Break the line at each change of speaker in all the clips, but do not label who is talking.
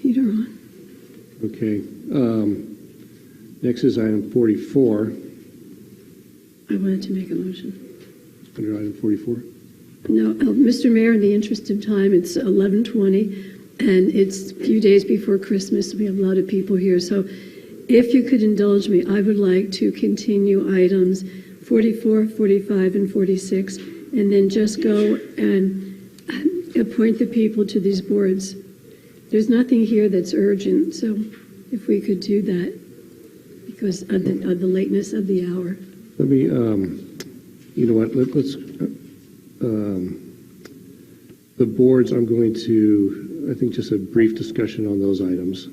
You're on.
Okay. Next is item 44.
I wanted to make a motion.
Under item 44?
No, Mr. Mayor, in the interest of time, it's 11:20, and it's a few days before Christmas. We have a lot of people here. So if you could indulge me, I would like to continue items 44, 45, and 46, and then just go and appoint the people to these boards. There's nothing here that's urgent, so if we could do that because of the lateness of the hour.
Let me, you know what, let's, the boards, I'm going to, I think just a brief discussion on those items.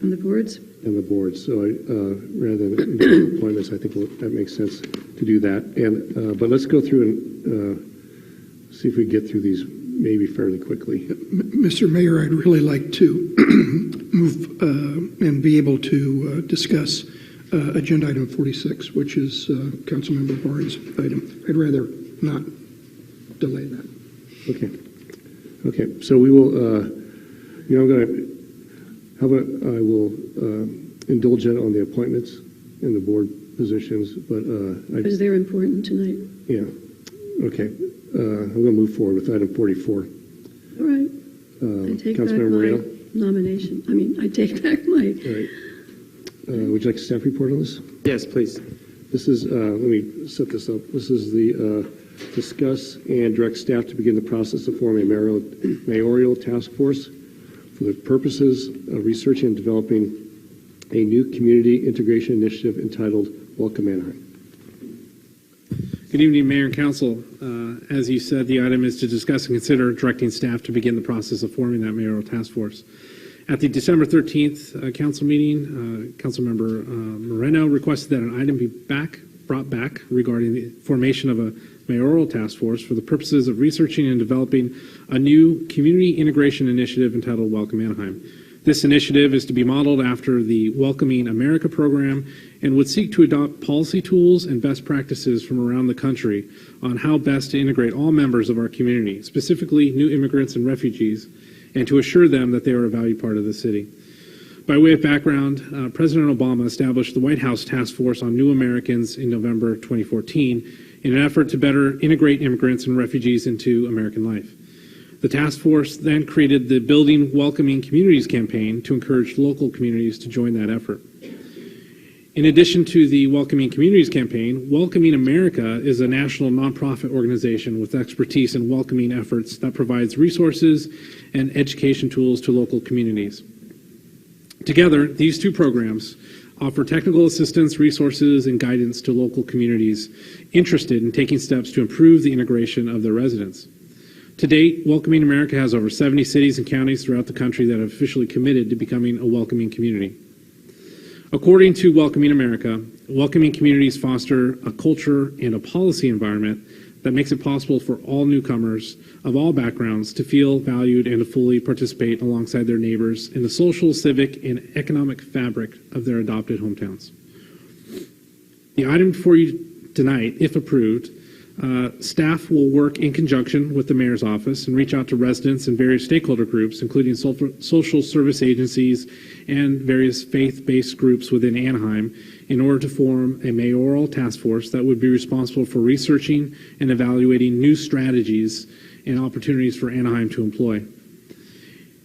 On the boards?
On the boards. So rather than appointments, I think that makes sense to do that. And but let's go through and see if we get through these maybe fairly quickly.
Mr. Mayor, I'd really like to move and be able to discuss agenda item 46, which is Councilmember Barnes' item. I'd rather not delay that.
Okay. Okay. So we will, you know, I'm going to, how about I will indulge on the appointments and the board positions, but
because they're important tonight.
Yeah. Okay. I'm going to move forward with item 44.
All right. I take back my nomination. I mean, I take back my.
All right. Would you like a staff report on this?
Yes, please.
This is, let me set this up. This is the discuss and direct staff to begin the process of forming a mayoral task force for the purposes of researching and developing a new community integration initiative entitled Welcome Anaheim.
Good evening, Mayor and Council. As you said, the item is to discuss and consider directing staff to begin the process of forming that mayoral task force. At the December 13th council meeting, Councilmember Moreno requested that an item be brought back regarding the formation of a mayoral task force for the purposes of researching and developing a new community integration initiative entitled Welcome Anaheim. This initiative is to be modeled after the Welcoming America program and would seek to adopt policy tools and best practices from around the country on how best to integrate all members of our community, specifically new immigrants and refugees, and to assure them that they are a valued part of the city. By way of background, President Obama established the White House Task Force on New Americans in November 2014 in an effort to better integrate immigrants and refugees into American life. The task force then created the Building Welcoming Communities campaign to encourage local communities to join that effort. In addition to the Welcoming Communities campaign, Welcoming America is a national nonprofit organization with expertise in welcoming efforts that provides resources and education tools to local communities. Together, these two programs offer technical assistance, resources, and guidance to local communities interested in taking steps to improve the integration of their residents. To date, Welcoming America has over 70 cities and counties throughout the country that have officially committed to becoming a welcoming community. According to Welcoming America, welcoming communities foster a culture and a policy environment that makes it possible for all newcomers of all backgrounds to feel valued and to fully participate alongside their neighbors in the social, civic, and economic fabric of their adopted hometowns. The item before you tonight, if approved, staff will work in conjunction with the mayor's office and reach out to residents and various stakeholder groups, including social service agencies and various faith-based groups within Anaheim, in order to form a mayoral task force that would be responsible for researching and evaluating new strategies and opportunities for Anaheim to employ.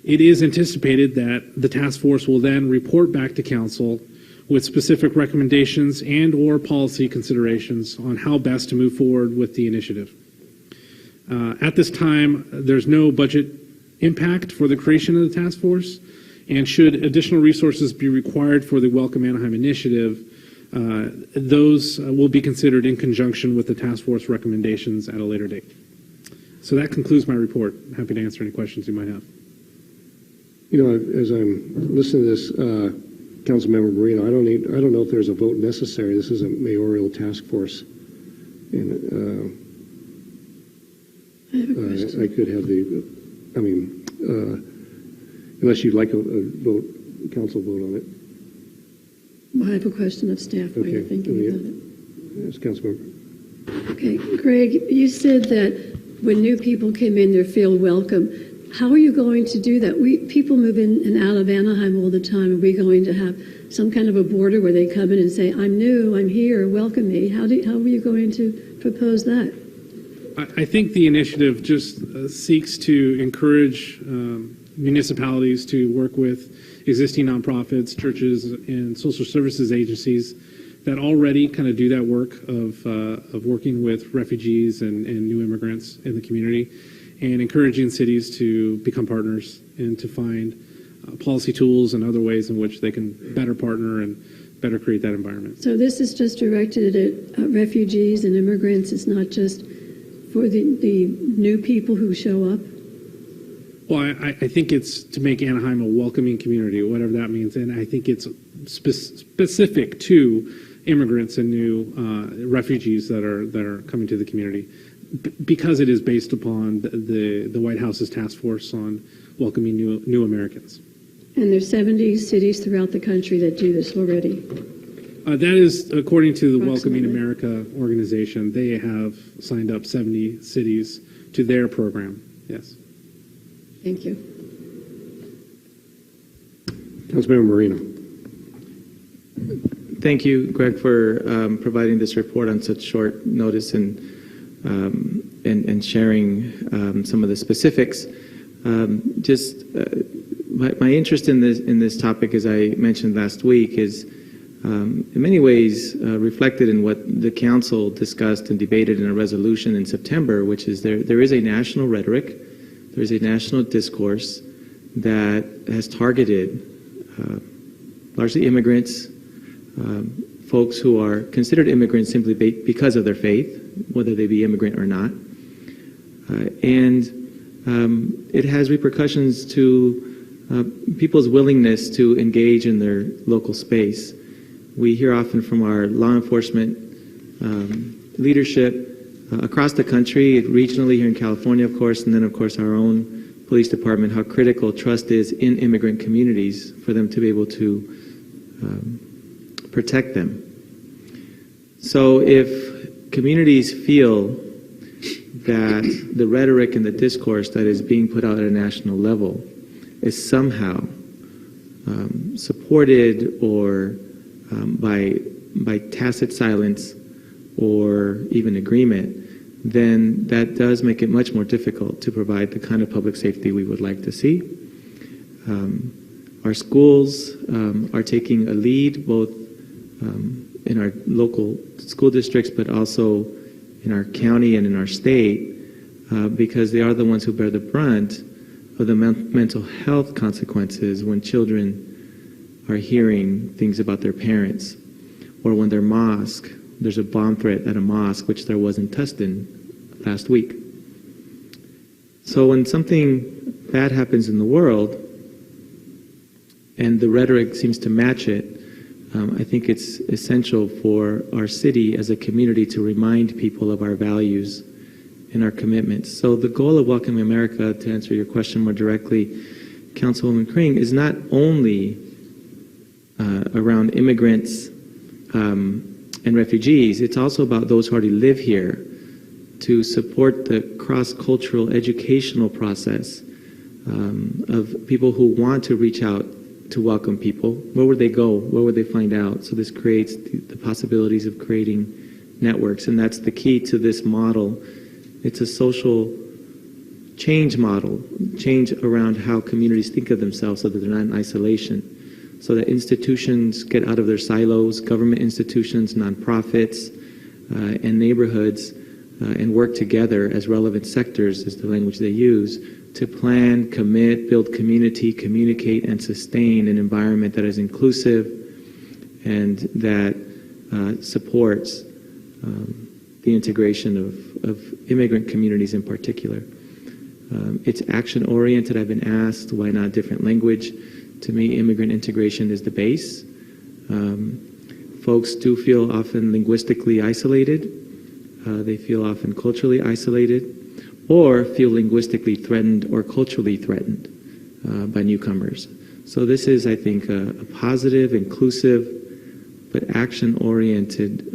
It is anticipated that the task force will then report back to council with specific recommendations and or policy considerations on how best to move forward with the initiative. At this time, there's no budget impact for the creation of the task force, and should additional resources be required for the Welcome Anaheim initiative, those will be considered in conjunction with the task force recommendations at a later date. So that concludes my report. I'm happy to answer any questions you might have.
You know, as I'm listening to this, Councilmember Moreno, I don't know if there's a vote necessary. This is a mayoral task force, and
I have a question.
I could have the, I mean, unless you'd like a vote, council vote on it.
Well, I have a question of staff while you're thinking about it.
Yes, Councilmember.
Okay, Greg, you said that when new people came in, they feel welcome. how are you going to do that? People move in and out of Anaheim all the time. Are we going to have some kind of a border where they come in and say, I'm new, I'm here, welcome me? How are you going to propose that?
I think the initiative just seeks to encourage municipalities to work with existing nonprofits, churches, and social services agencies that already kind of do that work of working with refugees and new immigrants in the community, and encouraging cities to become partners and to find policy tools and other ways in which they can better partner and better create that environment.
So this is just directed at refugees and immigrants. It's not just for the new people who show up?
Well, I think it's to make Anaheim a welcoming community, whatever that means, and I think it's specific to immigrants and new refugees that are coming to the community, because it is based upon the White House's task force on welcoming new Americans. And
there's 70 cities throughout the country that do this already.
That is according to the Welcoming America organization. They have signed up 70 cities to their program. Yes.
Thank you.
Councilmember Marino.
Thank you, Greg, for providing this report on such short notice and sharing some of the specifics. My interest in this topic, as I mentioned last week, is in many ways reflected in what the council discussed and debated in a resolution in September, which is there is a national rhetoric, there is a national discourse that has targeted largely immigrants, folks who are considered immigrants simply because of their faith, whether they be immigrant or not. It has repercussions to people's willingness to engage in their local space. We hear often from our law enforcement leadership across the country, regionally here in California, of course, and then, of course, our own police department, how critical trust is in immigrant communities for them to be able to protect them. So if communities feel that the rhetoric and the discourse that is being put out at a national level is somehow supported or by tacit silence or even agreement, then that does make it much more difficult to provide the kind of public safety we would like to see. Our schools are taking a lead both in our local school districts, but also in our county and in our state, because they are the ones who bear the brunt of the mental health consequences when children are hearing things about their parents, or when there's a bomb threat at a mosque, which there was in Tustin last week. So when something bad happens in the world, and the rhetoric seems to match it, I think it's essential for our city as a community to remind people of our values and our commitments. So the goal of Welcoming America, to answer your question more directly, Councilwoman Kring, is not only around immigrants and refugees. It's also about those who already live here, to support the cross-cultural educational process of people who want to reach out to welcome people. Where would they go? Where would they find out? So this creates the possibilities of creating networks, and that's the key to this model. It's a social change model, change around how communities think of themselves so that they're not in isolation, so that institutions get out of their silos, government institutions, nonprofits, and neighborhoods, and work together as relevant sectors, is the language they use, to plan, commit, build community, communicate, and sustain an environment that is inclusive and that supports the integration of immigrant communities in particular. It's action-oriented. I've been asked, why not different language? To me, immigrant integration is the base. Folks do feel often linguistically isolated. They feel often culturally isolated, or feel linguistically threatened or culturally threatened by newcomers. So this is, I think, a positive, inclusive, but action-oriented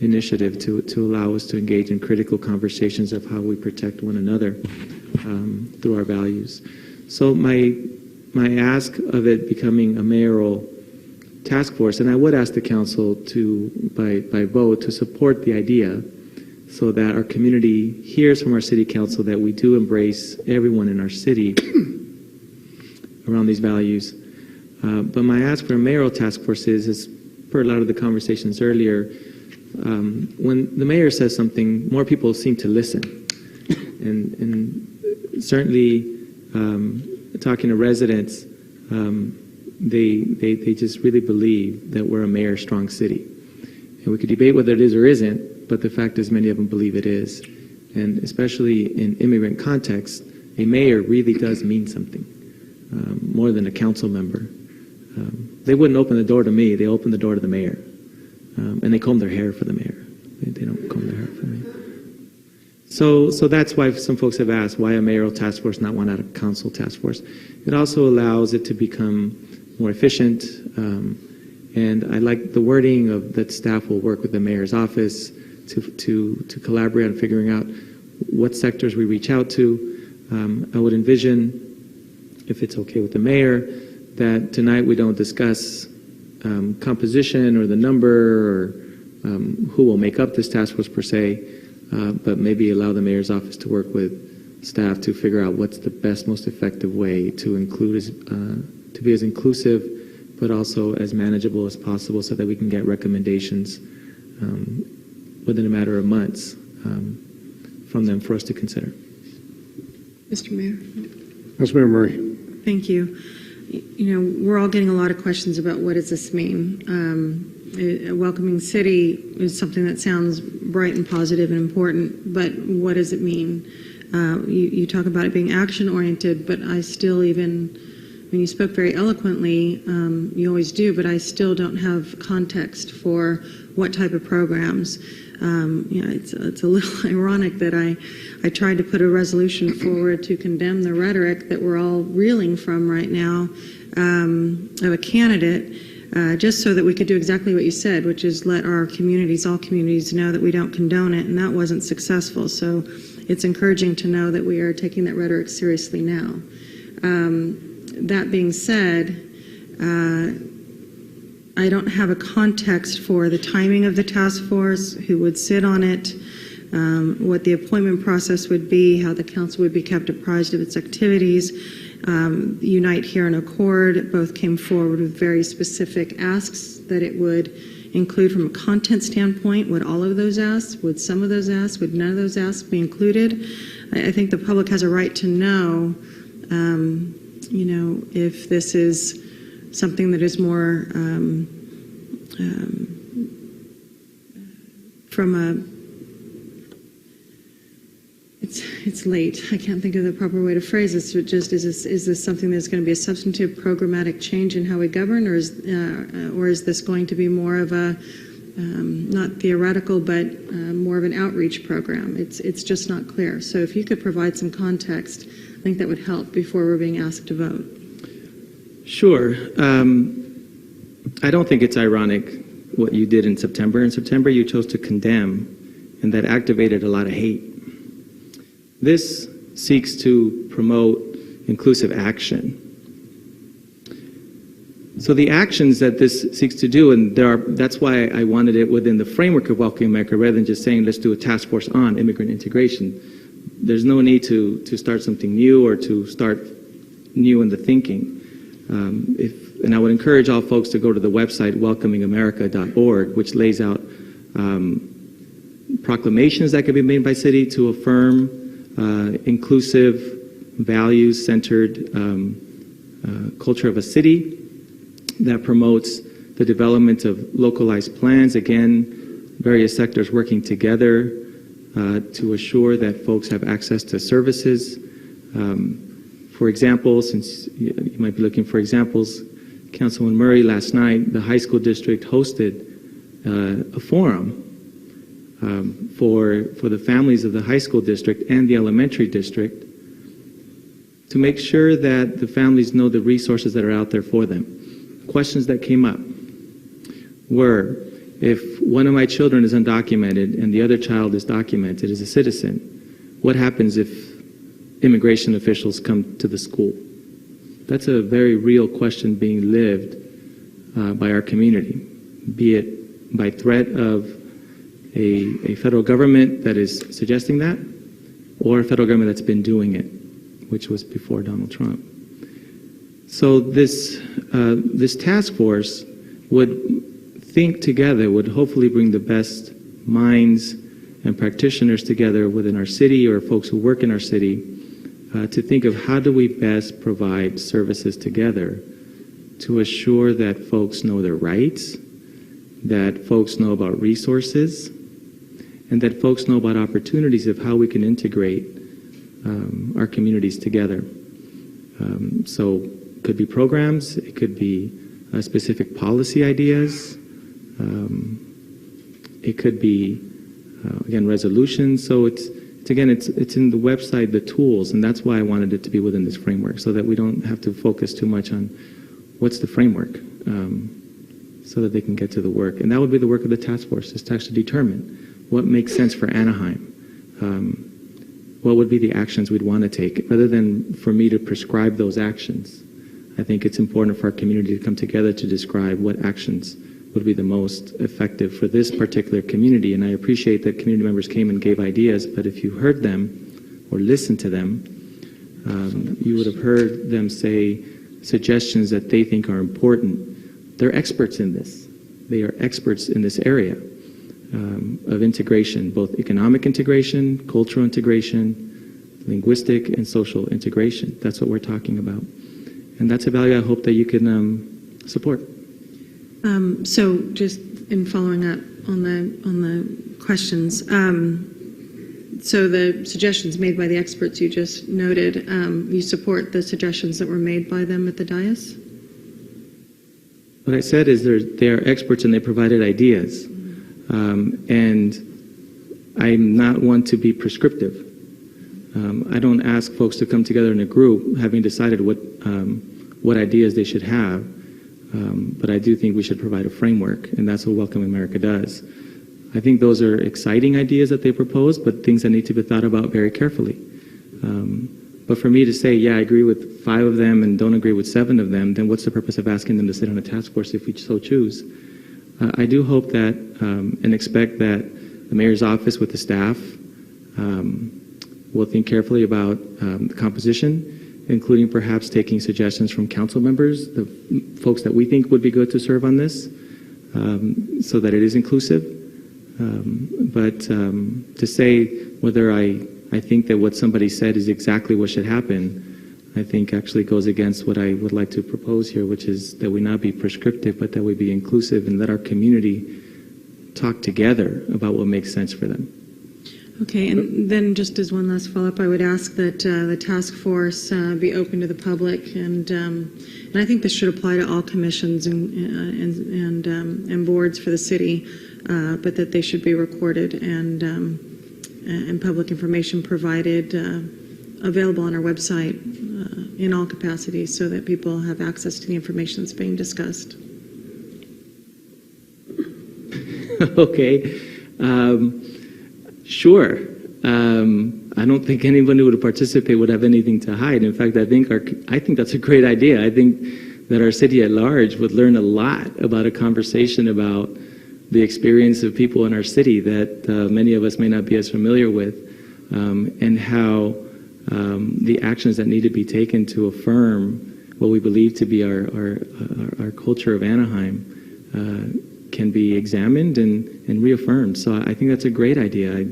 initiative to allow us to engage in critical conversations of how we protect one another. through our values. So my ask of it becoming a mayoral task force, and I would ask the council to, by vote, to support the idea so that our community hears from our city council that we do embrace everyone in our city around these values. But my ask for a mayoral task force is per a lot of the conversations earlier, when the mayor says something, more people seem to listen. And certainly talking to residents, they just really believe that we're a mayor strong city. And we could debate whether it is or isn't, but the fact is many of them believe it is. And especially in immigrant context, a mayor really does mean something, more than a council member. They wouldn't open the door to me, they open the door to the mayor. And they comb their hair for the mayor. They don't comb their hair for me. So that's why some folks have asked, why a mayoral task force, not one out of council task force? It also allows it to become more efficient. And I like the wording of that staff will work with the mayor's office to collaborate on figuring out what sectors we reach out to. I would envision, if it's okay with the mayor, that tonight we don't discuss composition or the number or who will make up this task force per se, but maybe allow the mayor's office to work with staff to figure out what's the best, most effective way to include, to be as inclusive, but also as manageable as possible so that we can get recommendations within a matter of months from them for us to consider.
Mr. Mayor.
Councilmember Murray.
Thank you. You know, we're all getting a lot of questions about what does this mean. A welcoming city is something that sounds bright and positive and important, but what does it mean? You talk about it being action-oriented, but I still you spoke very eloquently, you always do, but I still don't have context for what type of programs. It's a little ironic that I tried to put a resolution forward to condemn the rhetoric that we're all reeling from right now of a candidate, just so that we could do exactly what you said, which is let our communities, all communities, know that we don't condone it, and that wasn't successful. So it's encouraging to know that we are taking that rhetoric seriously now. That being said, I don't have a context for the timing of the task force, who would sit on it, what the appointment process would be, how the council would be kept apprised of its activities. Unite Here and Accord both came forward with very specific asks that it would include from a content standpoint. Would all of those asks, would some of those asks, would none of those asks be included? I think the public has a right to know, if this is something that is more from a, it's late. I can't think of the proper way to phrase this. But just is this something that's going to be a substantive programmatic change in how we govern, or is this going to be more of a not theoretical, but more of an outreach program? It's just not clear. So if you could provide some context, I think that would help before we're being asked to vote.
Sure. I don't think it's ironic what you did in September. In September, you chose to condemn, and that activated a lot of hate. This seeks to promote inclusive action. So the actions that this seeks to do, and that's why I wanted it within the framework of Welcoming America rather than just saying let's do a task force on immigrant integration. There's no need to start something new or to start new in the thinking. And I would encourage all folks to go to the website welcomingamerica.org, which lays out proclamations that could be made by city to affirm inclusive, values-centered culture of a city that promotes the development of localized plans, again, various sectors working together to assure that folks have access to services. For example, since you might be looking for examples, Councilman Murray last night, the high school district hosted a forum for the families of the high school district and the elementary district to make sure that the families know the resources that are out there for them. Questions that came up were, if one of my children is undocumented and the other child is documented as a citizen, what happens if immigration officials come to the school? That's a very real question being lived by our community, be it by threat of a federal government that is suggesting that, or a federal government that's been doing it, which was before Donald Trump. So this task force would think together, would hopefully bring the best minds and practitioners together within our city or folks who work in our city to think of how do we best provide services together to assure that folks know their rights, that folks know about resources, and that folks know about opportunities of how we can integrate our communities together. So it could be programs, it could be specific policy ideas, it could be, again, resolutions. So it's in the website, the tools, and that's why I wanted it to be within this framework, so that we don't have to focus too much on what's the framework, so that they can get to the work. And that would be the work of the task force, is to actually determine what makes sense for Anaheim. What would be the actions we'd want to take, rather than for me to prescribe those actions. I think it's important for our community to come together to describe what actions would be the most effective for this particular community. And I appreciate that community members came and gave ideas, but if you heard them or listened to them, you would have heard them say suggestions that they think are important. They're experts in this. They are experts in this area of integration, both economic integration, cultural integration, linguistic and social integration. That's what we're talking about. And that's a value I hope that you can support.
So just in following up on the questions, so the suggestions made by the experts you just noted, you support the suggestions that were made by them at the dais?
What I said is they are experts and they provided ideas. And I'm not one to be prescriptive. I don't ask folks to come together in a group having decided what ideas they should have. But I do think we should provide a framework, and that's what Welcome America does. I think those are exciting ideas that they propose, but things that need to be thought about very carefully. But for me to say, yeah, I agree with 5 of them and don't agree with 7 of them, then what's the purpose of asking them to sit on a task force if we so choose? I do hope that and expect that the mayor's office with the staff will think carefully about the composition, including perhaps taking suggestions from council members, the folks that we think would be good to serve on this, so that it is inclusive. But to say whether I think that what somebody said is exactly what should happen, I think actually goes against what I would like to propose here, which is that we not be prescriptive, but that we be inclusive and let our community talk together about what makes sense for them.
Okay, and then just as one last follow-up, I would ask that the task force be open to the public, and I think this should apply to all commissions and boards for the city, but that they should be recorded and public information provided available on our website in all capacities, so that people have access to the information that's being discussed.
Okay. Sure. I don't think anyone who would participate would have anything to hide. In fact, I think that's a great idea. I think that our city at large would learn a lot about a conversation about the experience of people in our city that many of us may not be as familiar with, and how the actions that need to be taken to affirm what we believe to be our culture of Anaheim can be examined and reaffirmed. So I think that's a great idea.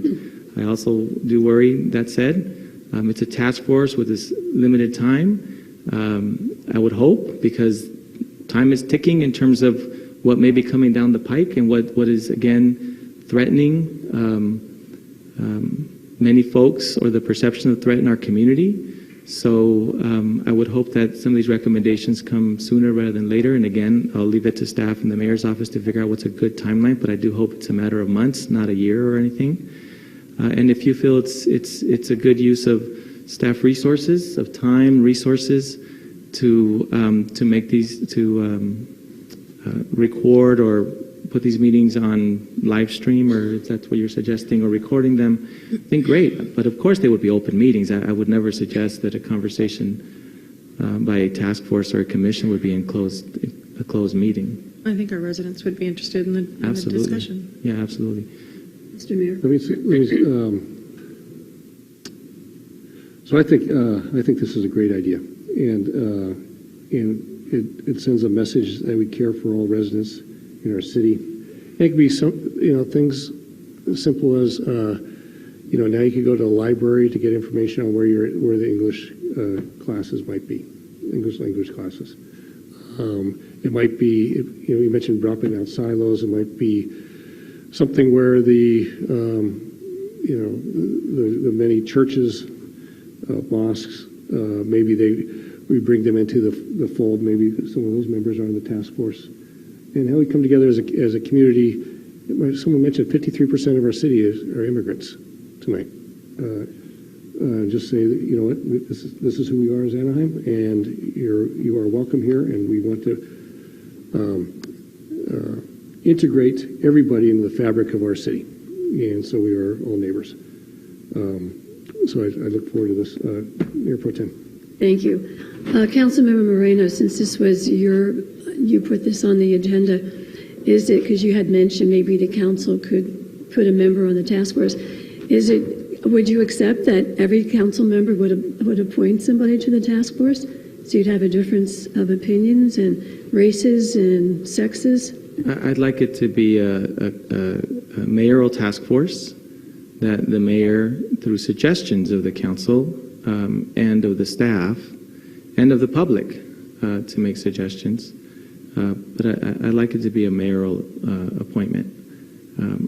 I also do worry, that said, it's a task force with this limited time. I would hope, because time is ticking in terms of what may be coming down the pike and what is, again, threatening many folks, or the perception of threat in our community. So I would hope that some of these recommendations come sooner rather than later. And again, I'll leave it to staff in the mayor's office to figure out what's a good timeline, but I do hope it's a matter of months, not a year or anything. And if you feel it's a good use of staff resources, of time, resources, to make these, to record or put these meetings on live stream, or if that's what you're suggesting, or recording them, I think great. But of course they would be open meetings. I would never suggest that a conversation by a task force or a commission would be a closed meeting.
I think our residents would be interested in the discussion.
Yeah, absolutely.
Mr. Mayor?
So I think this is a great idea, and it sends a message that we care for all residents in our city. It could be things as simple as now you can go to the library to get information on where the English classes might be, English language classes. It might be, you mentioned dropping down silos. It might be something where the many churches, mosques, maybe we bring them into the fold. Maybe some of those members are on the task force, and how we come together as a community. Someone mentioned 53% of our city are immigrants tonight. Just say that, you know what, this is who we are as Anaheim, and you are welcome here, and we want to integrate everybody into the fabric of our city, and so we are all neighbors. So I look forward to this. Mayor Pro Tem.
Thank you. Councilmember Moreno, since this was you put this on the agenda, is it, because you had mentioned maybe the council could put a member on the task force, would you accept that every council member would appoint somebody to the task force? So you'd have a difference of opinions and races and sexes?
I'd like it to be a mayoral task force that the mayor, through suggestions of the council and of the staff and of the public, to make suggestions. But I'd like it to be a mayoral appointment.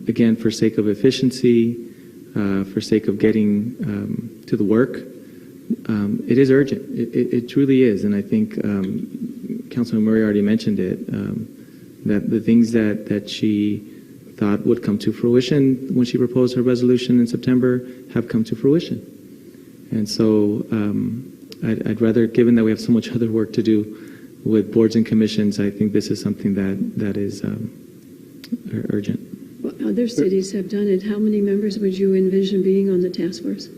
Again, for sake of efficiency, for sake of getting to the work. It is urgent. It truly is. And I think Councilman Murray already mentioned it, that the things that she thought would come to fruition when she proposed her resolution in September have come to fruition. And so I'd rather, given that we have so much other work to do with boards and commissions, I think this is something that is urgent.
Well, other cities have done it. How many members would you envision being on the task force?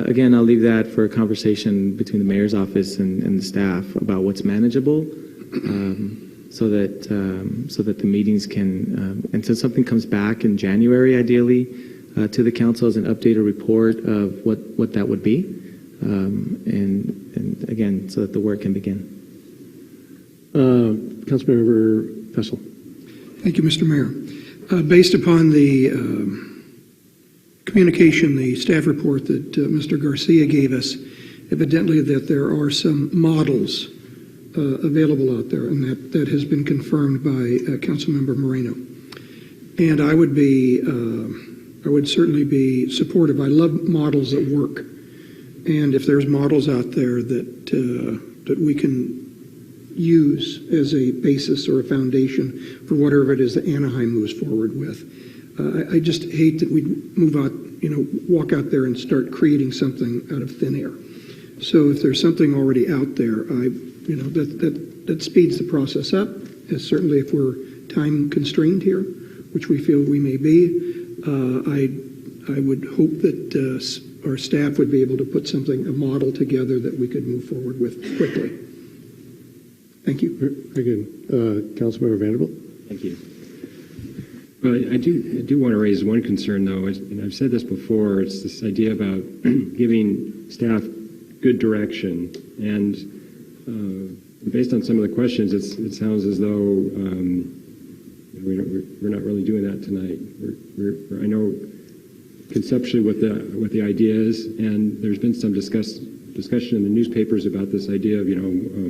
Again, I'll leave that for a conversation between the mayor's office and the staff about what's manageable, so that the meetings can, and so something comes back in January, ideally, to the council as an updated report of what that would be, and again, so that the work can begin.
Councilmember Fessel.
Thank you, Mr. Mayor. Based upon the communication, the staff report that Mr. Garcia gave us, evidently that there are some models available out there, and that has been confirmed by Councilmember Moreno. And I would certainly be supportive. I love models that work, and if there's models out there that we can use as a basis or a foundation for whatever it is that Anaheim moves forward with. I just hate that we move out, walk out there and start creating something out of thin air. So if there's something already out there, that speeds the process up. Certainly if we're time constrained here, which we feel we may be, I would hope that our staff would be able to put a model together that we could move forward with quickly. Thank you.
Very good. Councilmember Vanderbilt.
Thank you. Well, I do want to raise one concern, though, and I've said this before. It's this idea about giving staff good direction. And based on some of the questions, it sounds as though we're not really doing that tonight. I know conceptually what the idea is, and there's been some discussion in the newspapers about this idea of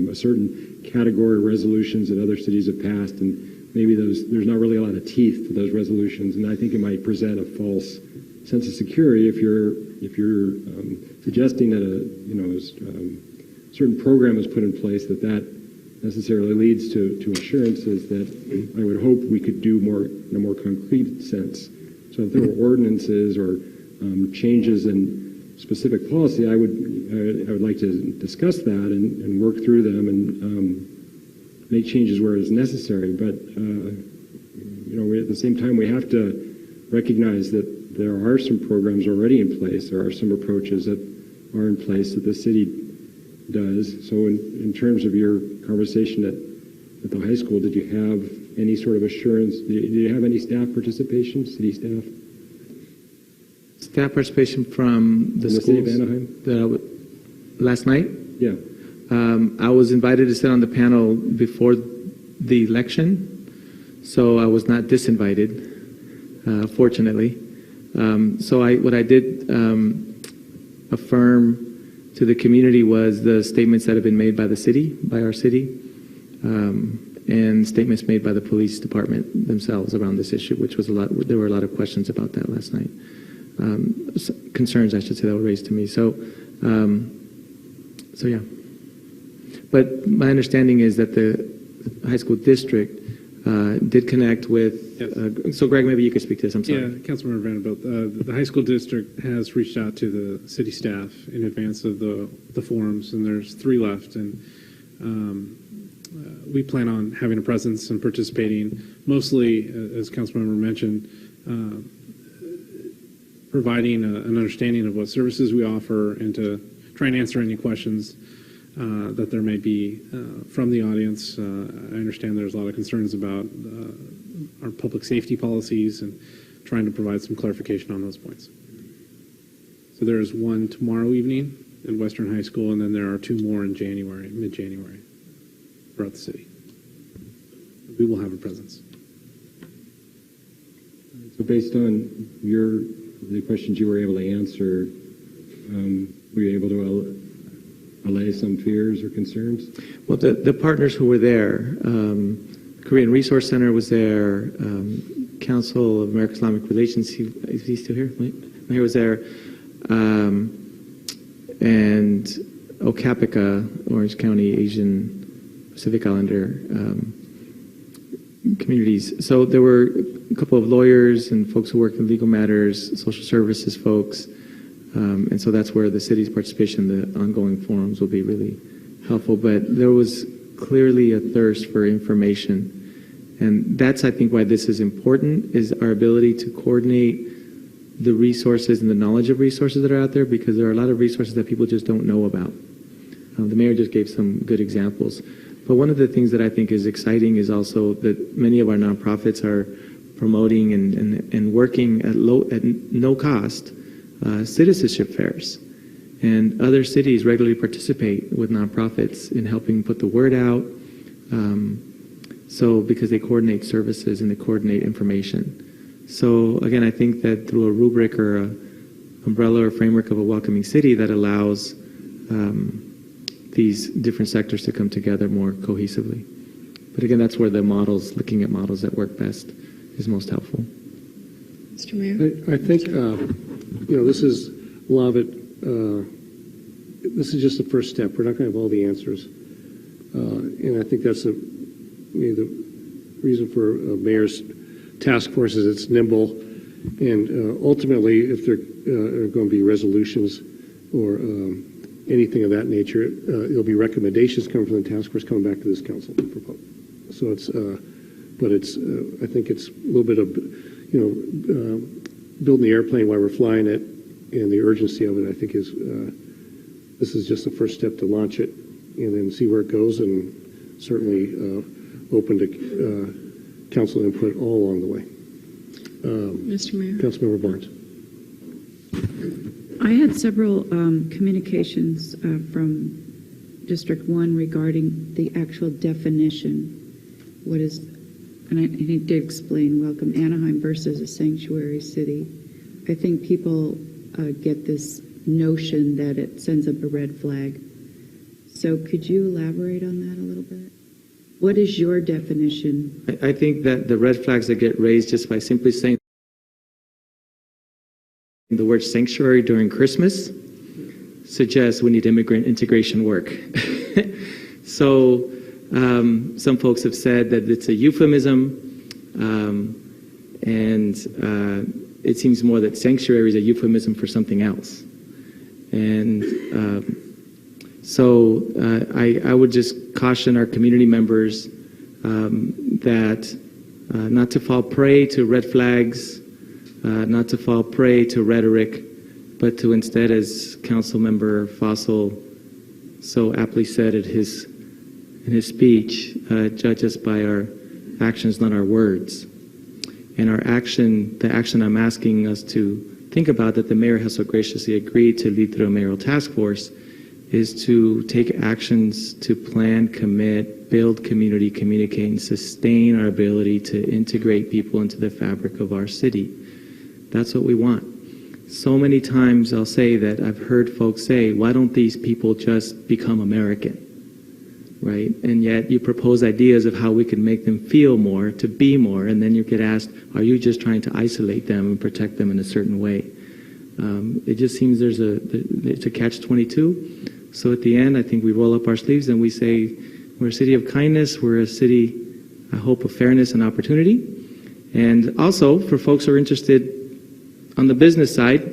a certain category of resolutions that other cities have passed, and maybe there's not really a lot of teeth to those resolutions, and I think it might present a false sense of security if you're suggesting that a certain program is put in place that necessarily leads to assurances that I would hope we could do more in a more concrete sense. So if there were ordinances or changes in specific policy, I would like to discuss that and work through them and make changes where it's necessary. But at the same time, we have to recognize that there are some programs already in place. There are some approaches that are in place that the city does. So in terms of your conversation at the high school, did you have any sort of assurance? Did you have any staff participation, city staff?
Staff participation from the schools?
City of Anaheim?
Last night?
Yeah.
I was invited to sit on the panel before the election, so I was not disinvited, fortunately. So what I did affirm to the community was the statements that have been made by the city, by our city, and statements made by the police department themselves around this issue, which was there were a lot of questions about that last night. Concerns, I should say, that were raised to me. So yeah. But my understanding is that the high school district did connect with. Yes. So Greg, maybe you could speak to this. I'm sorry.
Yeah, Councilmember Vanderbilt. The high school district has reached out to the city staff in advance of the forums, and there's 3 left, and we plan on having a presence and participating, mostly, as Councilmember mentioned, providing an understanding of what services we offer and to try and answer any questions that there may be from the audience. I understand there's a lot of concerns about our public safety policies and trying to provide some clarification on those points. So there's one tomorrow evening in Western High School, and then there are 2 more in January, mid-January, throughout the city. We will have a presence.
So based on the questions you were able to answer, were you able to allay some fears or concerns?
Well, the partners who were there, Korean Resource Center was there, Council of American Islamic Relations, is he still here? Mayor was there, and Okapica, Orange County Asian Pacific Islander communities. So there were a couple of lawyers and folks who work in legal matters, social services folks, and so that's where the city's participation in the ongoing forums will be really helpful. But there was clearly a thirst for information. And that's, I think, why this is important, is our ability to coordinate the resources and the knowledge of resources that are out there, because there are a lot of resources that people just don't know about. The mayor just gave some good examples. But one of the things that I think is exciting is also that many of our nonprofits are promoting and working at no cost citizenship fairs. And other cities regularly participate with nonprofits in helping put the word out. So because they coordinate services and they coordinate information. So again, I think that through a rubric or an umbrella or framework of a welcoming city that allows these different sectors to come together more cohesively. But again, that's where the models, looking at models that work best, is most helpful.
Mr. Mayor?
I think, this is a lot of it. This is just the first step. We're not going to have all the answers. And I think that's the reason for a mayor's task force is it's nimble. And ultimately, if there are going to be resolutions or anything of that nature, it'll be recommendations coming from the task force coming back to this council. So it's, but it's, I think it's a little bit of, building the airplane while we're flying it, and the urgency of it, I think, is this is just the first step to launch it, and then see where it goes, and certainly open to council input all along the way.
Mr. Mayor?
Councilmember Barnes.
I had several communications from District 1 regarding the actual definition. What is, and I need to explain, welcome Anaheim versus a sanctuary city. I think people get this notion that it sends up a red flag. So could you elaborate on that a little bit? What is your definition?
I think that the red flags that get raised just by simply saying the word sanctuary during Christmas suggests we need immigrant integration work. So some folks have said that it's a euphemism, and it seems more that sanctuary is a euphemism for something else. And so I would just caution our community members that not to fall prey to red flags, not to fall prey to rhetoric, but to instead, as Councilmember Fossil so aptly said in his speech, judge us by our actions, not our words. And our action, the action I'm asking us to think about that the mayor has so graciously agreed to lead through a mayoral task force is to take actions to plan, commit, build community, communicate, and sustain our ability to integrate people into the fabric of our city. That's what we want. So many times I'll say that I've heard folks say, why don't these people just become American? Right? And yet you propose ideas of how we can make them feel more, to be more, and then you get asked, are you just trying to isolate them and protect them in a certain way? It just seems it's a catch-22. So at the end, I think we roll up our sleeves and we say, we're a city of kindness, we're a city, I hope, of fairness and opportunity. And also, for folks who are interested on the business side,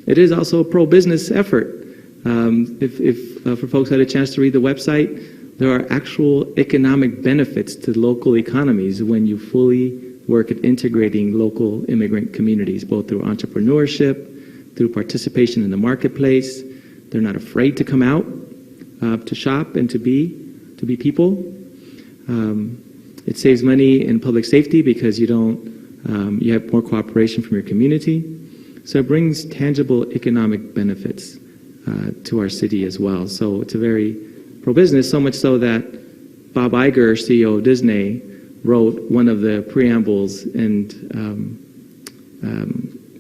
it is also a pro-business effort. For folks who had a chance to read the website, there are actual economic benefits to local economies when you fully work at integrating local immigrant communities, both through entrepreneurship, through participation in the marketplace. They're not afraid to come out to shop and to be people. It saves money in public safety because you have more cooperation from your community. So it brings tangible economic benefits to our city as well. So it's a very pro-business, so much so that Bob Iger, CEO of Disney, wrote one of the preambles and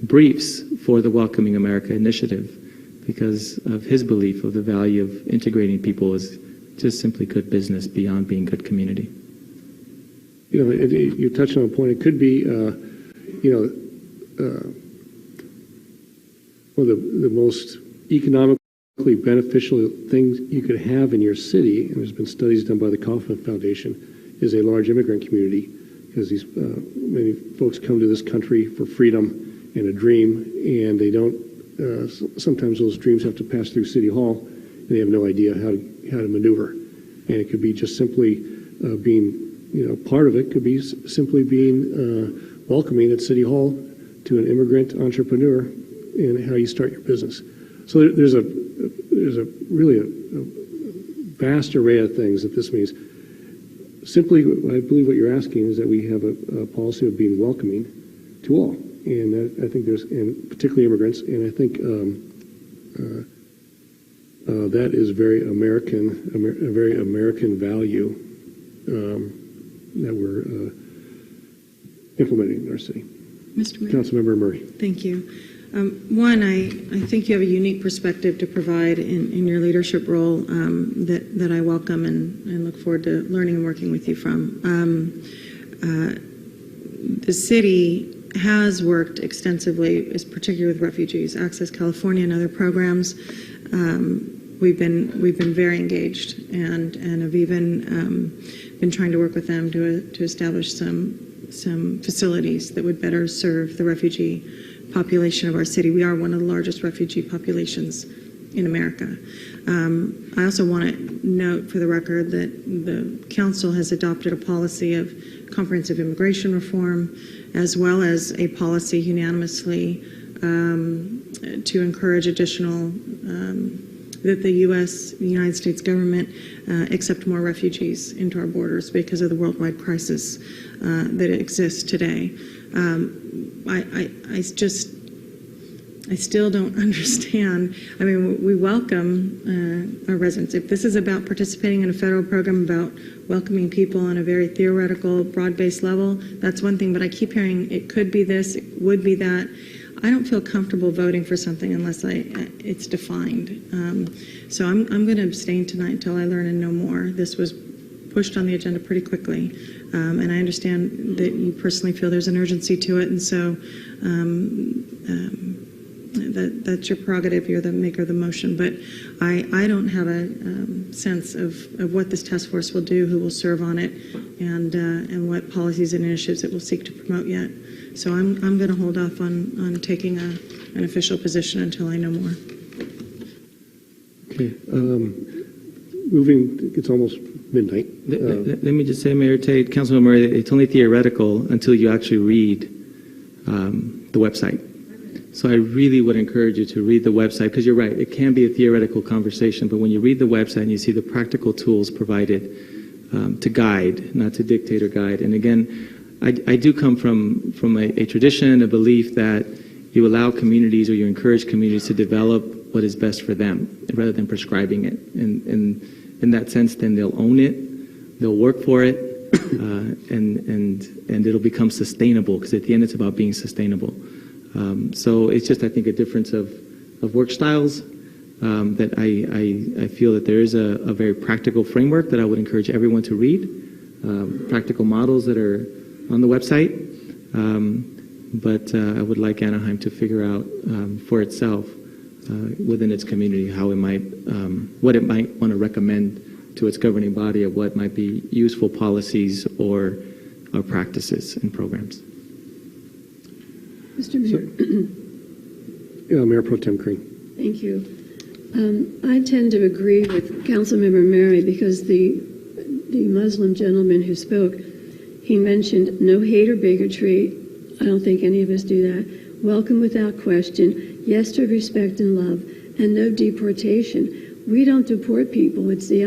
briefs for the Welcoming America initiative because of his belief of the value of integrating people as just simply good business beyond being good community.
You know, you touched on a point. It could be, one of the most economically beneficial things you could have in your city, and there's been studies done by the Kauffman Foundation, is a large immigrant community, because these many folks come to this country for freedom and a dream, and they don't. Sometimes those dreams have to pass through City Hall, and they have no idea how to maneuver. And it could be just simply being, part of it could be simply being welcoming at City Hall to an immigrant entrepreneur and how you start your business. So there's a really a vast array of things that this means. Simply, I believe what you're asking is that we have a policy of being welcoming to all, and I think and particularly immigrants, and I think that is very American, a very American value that we're implementing in our city.
Mr. Mayor.
Councilmember Murray.
Thank you. One, I think you have a unique perspective to provide in your leadership role that I welcome and look forward to learning and working with you from. The city has worked extensively, particularly with refugees, Access California and other programs. We've been very engaged and have even been trying to work with them to establish some facilities that would better serve the refugee population of our city. We are one of the largest refugee populations in America. I also want to note for the record that the council has adopted a policy of comprehensive immigration reform, as well as a policy unanimously to encourage additional that the United States government accept more refugees into our borders because of the worldwide crisis that exists today. I still don't understand. I mean, we welcome our residents. If this is about participating in a federal program about welcoming people on a very theoretical, broad-based level, that's one thing. But I keep hearing it could be this, it would be that. I don't feel comfortable voting for something unless it's defined. So I'm going to abstain tonight until I learn and know more. This was pushed on the agenda pretty quickly, and I understand that you personally feel there's an urgency to it, and so that's your prerogative. You're the maker of the motion, but I don't have a sense of what this task force will do, who will serve on it, and what policies and initiatives it will seek to promote yet. So I'm going to hold off on taking an official position until I know more.
Okay. moving, it's almost midnight.
Let me just say, Mayor Tate, Councilmember Murray, it's only theoretical until you actually read the website. So I really would encourage you to read the website, because you're right, it can be a theoretical conversation, but when you read the website and you see the practical tools provided to guide, not to dictate or guide. And again, I do come from a tradition, a belief that you allow communities, or you encourage communities to develop what is best for them rather than prescribing it. And in that sense, then they'll own it, they'll work for it, and it'll become sustainable, because at the end it's about being sustainable. So it's just, I think, a difference of work styles that I feel that there is a very practical framework that I would encourage everyone to read, practical models that are on the website. But I would like Anaheim to figure out for itself within its community how it might, what it might want to recommend to its governing body of what might be useful policies or practices and programs.
Mr. Mayor.
Mayor Pro Tem Crane.
Thank you. I tend to agree with Councilmember Murray, because the Muslim gentleman who spoke, he mentioned no hate or bigotry. I don't think any of us do that. Welcome without question. Yes to respect and love, and no deportation. We don't deport people. It's the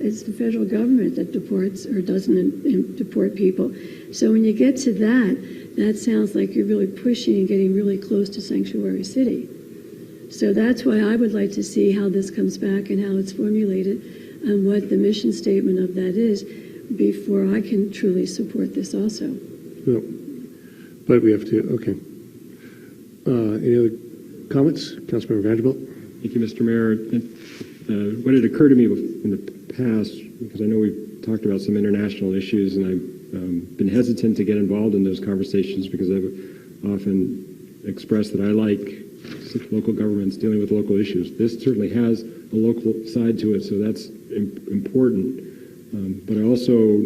it's the federal government that deports or doesn't deport people. So when you get to that sounds like you're really pushing and getting really close to sanctuary city. So that's why I would like to see how this comes back and how it's formulated and what the mission statement of that is before I can truly support this also.
Well, but we have to, okay. Any other comments? Councilmember Vanderbilt?
Thank you, Mr. Mayor. What had occurred to me in the past, because I know we've talked about some international issues, and I've been hesitant to get involved in those conversations because I've often expressed that I like local governments dealing with local issues. This certainly has a local side to it, so that's important. But I also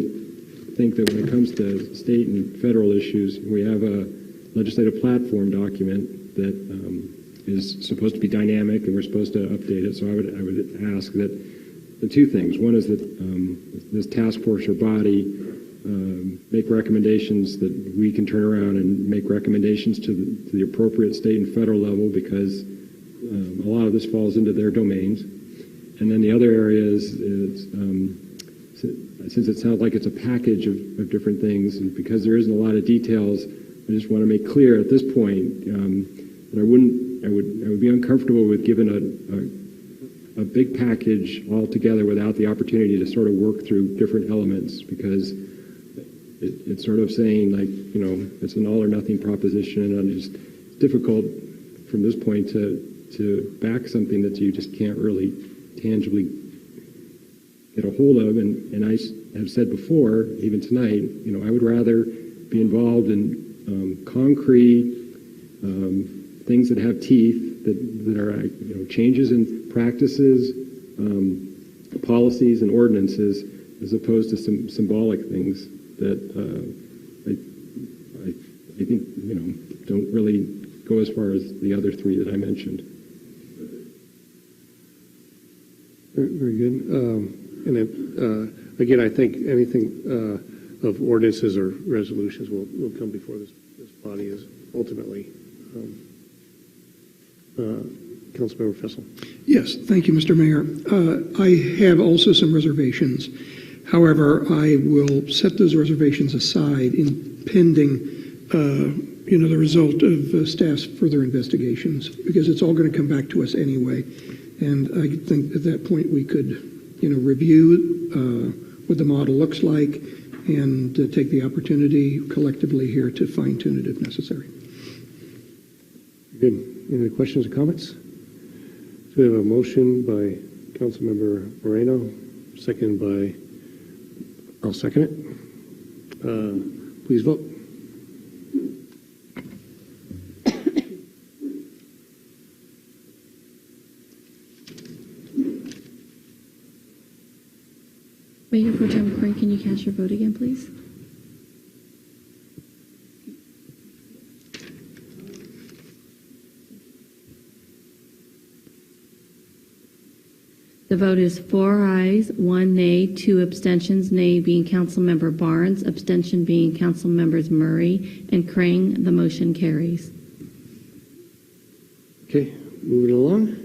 think that when it comes to state and federal issues, we have a legislative platform document that is supposed to be dynamic, and we're supposed to update it. So I would ask that the two things. One is that this task force or body make recommendations that we can turn around and make recommendations to the appropriate state and federal level, because a lot of this falls into their domains. And then the other area is since it sounds like it's a package of different things, and because there isn't a lot of details, I just want to make clear at this point that I would be uncomfortable with giving a big package altogether without the opportunity to sort of work through different elements, because it's sort of saying, like, it's an all or nothing proposition, and it's difficult from this point to back something that you just can't really tangibly get a hold of. And I have said before, even tonight, I would rather be involved in concrete things that have teeth, that are changes in practices, policies, and ordinances, as opposed to some symbolic things that I think don't really go as far as the other three that I mentioned.
Very good. And then, again, I think anything of ordinances or resolutions will come before this body is ultimately. Councilmember Fessel.
Yes, thank you, Mr. Mayor. I have also some reservations. However, I will set those reservations aside in pending, the result of staff's further investigations, because it's all going to come back to us anyway. And I think at that point we could, review what the model looks like and take the opportunity collectively here to fine-tune it if necessary.
Good. Any other questions or comments? So we have a motion by Councilmember Moreno, second by, I'll second it. Please vote.
Mayor Pro Tem Crane, can you cast your vote again, please? The vote is 4 ayes, 1 nay, 2 abstentions, nay being Councilmember Barnes, abstention being Councilmembers Murray and Crane. The motion carries.
Okay, moving along.